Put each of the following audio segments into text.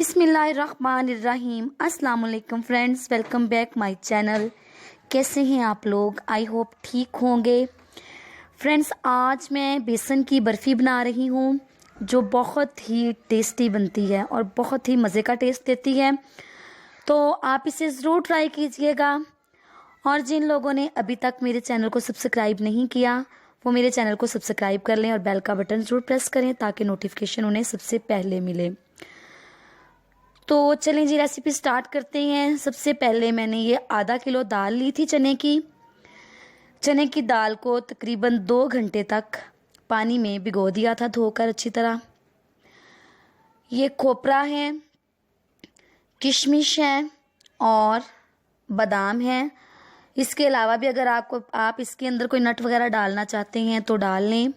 बिस्मिल्लाहिर्रहमानिर्रहीम। अस्सलाम वालेकुम friends, welcome back my channel. कैसे हैं आप लोग? आई होप ठीक होंगे। फ्रेंड्स, आज मैं बेसन की बर्फ़ी बना रही हूँ जो बहुत ही टेस्टी बनती है और बहुत ही मज़े का टेस्ट देती है। तो आप इसे ज़रूर ट्राई कीजिएगा। और जिन लोगों ने अभी तक मेरे चैनल को सब्सक्राइब नहीं किया वो मेरे चैनल को सब्सक्राइब कर लें और बेल का बटन ज़रूर प्रेस करें ताकि नोटिफिकेशन उन्हें सबसे पहले मिले। तो चलें जी, रेसिपी स्टार्ट करते हैं। सबसे पहले मैंने ये आधा किलो दाल ली थी चने की। चने की दाल को तकरीबन 2 घंटे तक पानी में भिगो दिया था, धोकर अच्छी तरह। ये खोपरा है, किशमिश है और बादाम है। इसके अलावा भी अगर आप इसके अंदर कोई नट वगैरह डालना चाहते हैं तो डाल लें।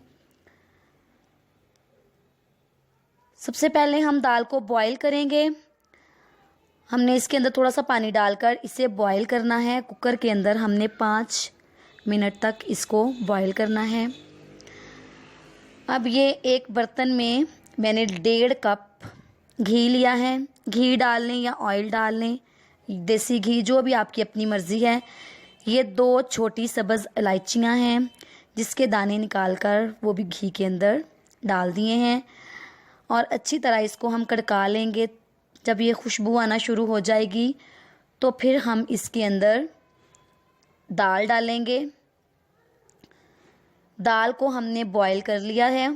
सबसे पहले हम दाल को बॉईल करेंगे। हमने इसके अंदर थोड़ा सा पानी डालकर इसे बॉईल करना है। कुकर के अंदर हमने 5 मिनट तक इसको बॉईल करना है। अब ये एक बर्तन में मैंने 1.5 कप घी लिया है। घी डाल लें या ऑयल डाल लें, देसी घी, जो भी आपकी अपनी मर्ज़ी है। ये 2 छोटी सब्ज़ इलायचियाँ हैं जिसके दाने निकालकर वो भी घी के अंदर डाल दिए हैं और अच्छी तरह इसको हम कड़का लेंगे। जब ये खुशबू आना शुरू हो जाएगी तो फिर हम इसके अंदर दाल डालेंगे। दाल को हमने बॉईल कर लिया है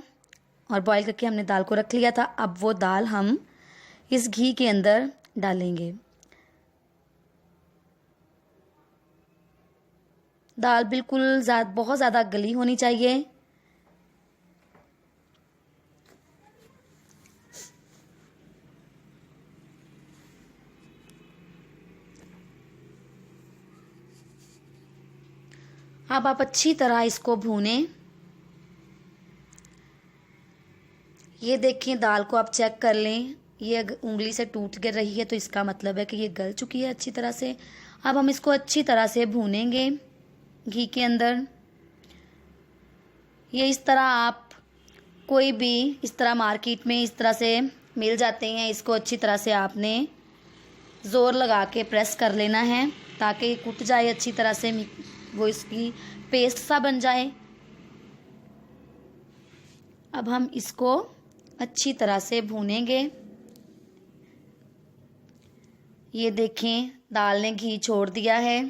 और बॉईल करके हमने दाल को रख लिया था। अब वो दाल हम इस घी के अंदर डालेंगे। दाल बिल्कुल बहुत ज़्यादा गली होनी चाहिए। अब आप अच्छी तरह इसको भूनें। ये देखें, दाल को आप चेक कर लें, ये अगर उंगली से टूट गिर रही है तो इसका मतलब है कि ये गल चुकी है अच्छी तरह से। अब हम इसको अच्छी तरह से भूनेंगे घी के अंदर। ये इस तरह आप कोई भी इस तरह मार्केट में इस तरह से मिल जाते हैं। इसको अच्छी तरह से आपने ज़ोर लगा के प्रेस कर लेना है ताकि ये कुट जाए अच्छी तरह से, वो इसकी पेस्ट सा बन जाए। अब हम इसको अच्छी तरह से भूनेंगे। ये देखें, दाल ने घी छोड़ दिया है,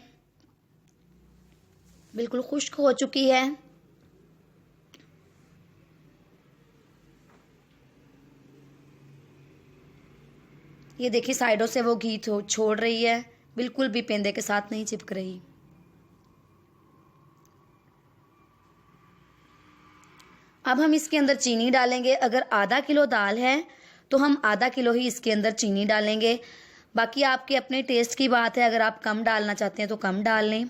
बिल्कुल खुश्क हो चुकी है। ये देखिए, साइडों से वो घी छोड़ रही है, बिल्कुल भी पेंदे के साथ नहीं चिपक रही। अब हम इसके अंदर चीनी डालेंगे। अगर आधा किलो दाल है तो हम आधा किलो ही इसके अंदर चीनी डालेंगे। बाकी आपके अपने टेस्ट की बात है, अगर आप कम डालना चाहते हैं तो कम डाल लें।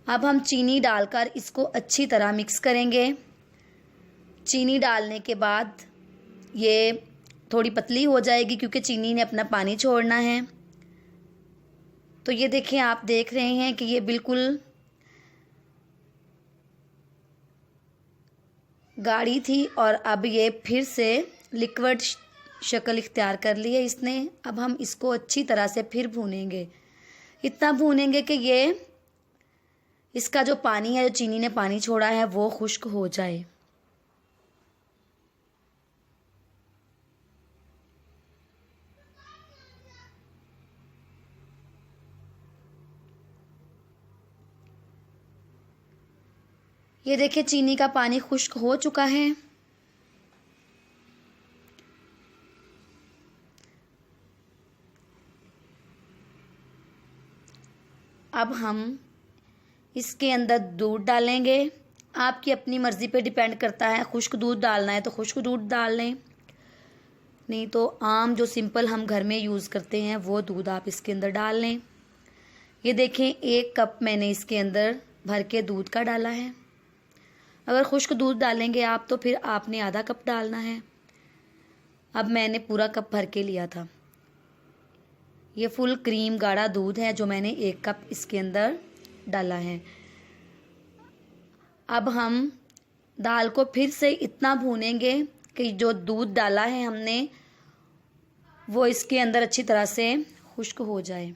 अब हम चीनी डालकर इसको अच्छी तरह मिक्स करेंगे। चीनी डालने के बाद ये थोड़ी पतली हो जाएगी क्योंकि चीनी ने अपना पानी छोड़ना है। तो ये देखें, आप देख रहे हैं कि ये बिल्कुल गाढ़ी थी और अब ये फिर से लिक्विड शक्ल इख्तियार कर ली है इसने। अब हम इसको अच्छी तरह से फिर भूनेंगे। इतना भूनेंगे कि ये इसका जो पानी है, जो चीनी ने पानी छोड़ा है, वो खुश्क हो जाए। ये देखिए, चीनी का पानी खुश्क हो चुका है। अब हम इसके अंदर दूध डालेंगे। आपकी अपनी मर्ज़ी पे डिपेंड करता है, खुश्क दूध डालना है तो खुश्क दूध डाल लें, नहीं तो आम जो सिंपल हम घर में यूज़ करते हैं वो दूध आप इसके अंदर डाल लें। ये देखें, 1 कप मैंने इसके अंदर भर के दूध का डाला है। अगर खुश्क दूध डालेंगे आप तो फिर आपने आधा कप डालना है। अब मैंने पूरा कप भर के लिया था। ये फुल क्रीम गाढ़ा दूध है जो मैंने 1 कप इसके अंदर डाला है। अब हम दाल को फिर से इतना भूनेंगे कि जो दूध डाला है हमने वो इसके अंदर अच्छी तरह से खुश्क हो जाए।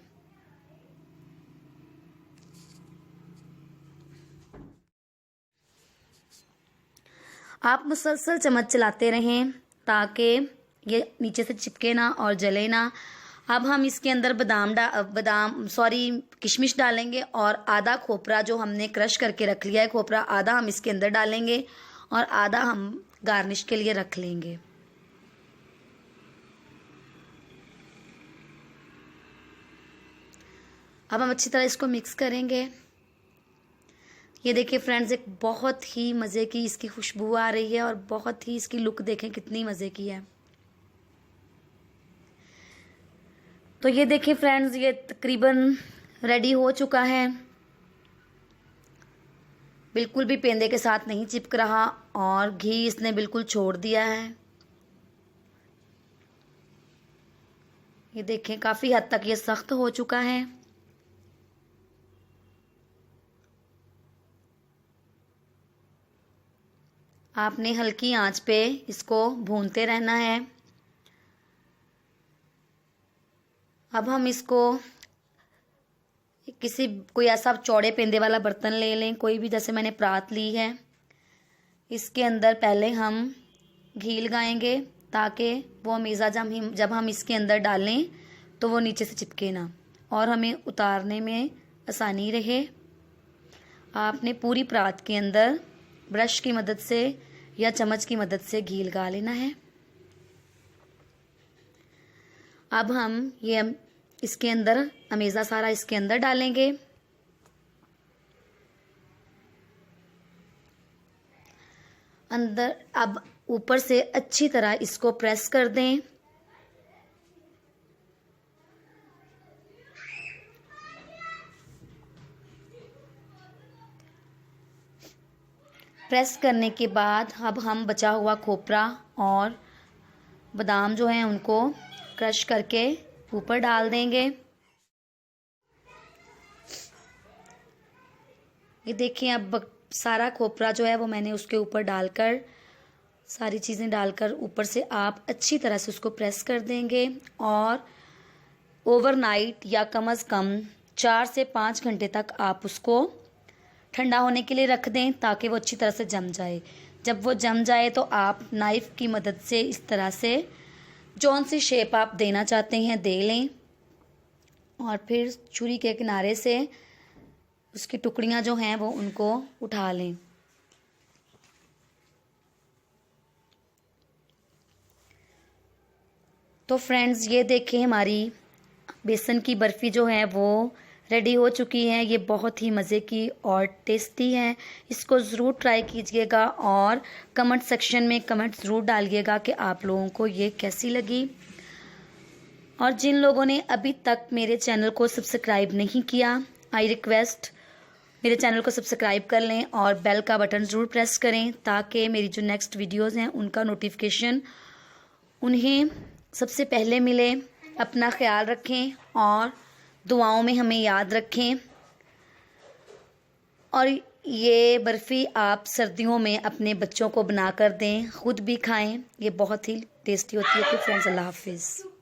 आप मुसलसल चम्मच चलाते रहें ताकि ये नीचे से चिपके ना और जले ना। अब हम इसके अंदर किशमिश डालेंगे और आधा खोपरा जो हमने क्रश करके रख लिया है, खोपरा आधा हम इसके अंदर डालेंगे और आधा हम गार्निश के लिए रख लेंगे। अब हम अच्छी तरह इसको मिक्स करेंगे। ये देखिए फ्रेंड्स, एक बहुत ही मज़े की इसकी खुशबू आ रही है और बहुत ही इसकी लुक देखें कितनी मज़े की है। तो ये देखिए फ्रेंड्स, ये तकरीबन रेडी हो चुका है। बिल्कुल भी पेंदे के साथ नहीं चिपक रहा और घी इसने बिल्कुल छोड़ दिया है। ये देखें काफ़ी हद तक ये सख्त हो चुका है। आपने हल्की आंच पे इसको भूनते रहना है। अब हम इसको कोई ऐसा चौड़े पेंदे वाला बर्तन ले लें, कोई भी, जैसे मैंने परात ली है। इसके अंदर पहले हम घी लगाएंगे ताकि वो अमीज़ा जब हम इसके अंदर डालें तो वो नीचे से चिपके ना और हमें उतारने में आसानी रहे। आपने पूरी परात के अंदर ब्रश की मदद से या चम्मच की मदद से घी लगा लेना है। अब हम ये इसके अंदर अमीज़ा सारा इसके अंदर डालेंगे। अंदर अब ऊपर से अच्छी तरह इसको प्रेस कर दें। प्रेस करने के बाद अब हम बचा हुआ खोपरा और बादाम जो हैं उनको क्रश करके ऊपर डाल देंगे। ये देखिए, अब सारा खोपरा जो है वो मैंने उसके ऊपर डालकर, सारी चीज़ें डालकर ऊपर से आप अच्छी तरह से उसको प्रेस कर देंगे और ओवरनाइट या कम से कम 4 से 5 घंटे तक आप उसको ठंडा होने के लिए रख दें ताकि वो अच्छी तरह से जम जाए। जब वो जम जाए तो आप नाइफ़ की मदद से इस तरह से जौन सी शेप आप देना चाहते हैं दे लें और फिर छुरी के किनारे से उसकी टुकड़ियां जो हैं वो उनको उठा लें। तो फ्रेंड्स, ये देखें हमारी बेसन की बर्फ़ी जो है वो रेडी हो चुकी है। ये बहुत ही मज़े की और टेस्टी है। इसको ज़रूर ट्राई कीजिएगा और कमेंट सेक्शन में कमेंट ज़रूर डालिएगा कि आप लोगों को ये कैसी लगी। और जिन लोगों ने अभी तक मेरे चैनल को सब्सक्राइब नहीं किया, आई रिक्वेस्ट मेरे चैनल को सब्सक्राइब कर लें और बेल का बटन ज़रूर प्रेस करें ताकि मेरी जो नेक्स्ट वीडियोज़ हैं उनका नोटिफिकेशन उन्हें सबसे पहले मिले। अपना ख्याल रखें और दुआओं में हमें याद रखें। और ये बर्फ़ी आप सर्दियों में अपने बच्चों को बना कर दें, ख़ुद भी खाएं। ये बहुत ही टेस्टी होती है। तो फ्रेंड्स, अल्लाह हाफिज़।